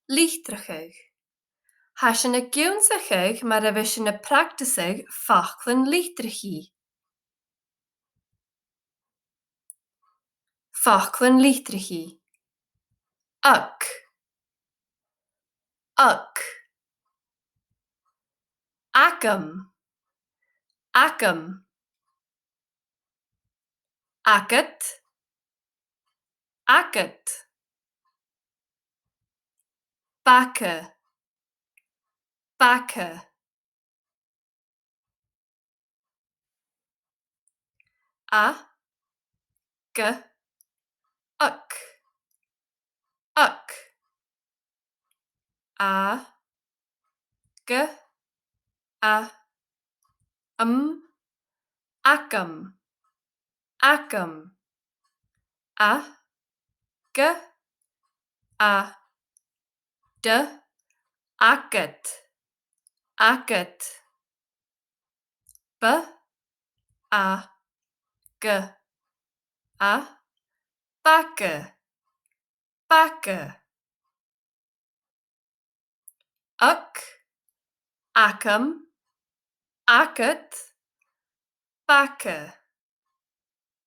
líchtreachaigh. Tá sin na giunsachaigh mar a bheith sin na practasaigh fachlann líchtreachí. Fachlann líchtreachí. Uck. Uck. Acum. Acum. Acket. Acket. Bacca. Bacca. A. G. Uck. Uck. A. G. A. Acum. Acum. A. G. A. D. Acket. Acket. B. A. G. A. Bacca. Bacca. Uck. Acum. Acket. Bacca.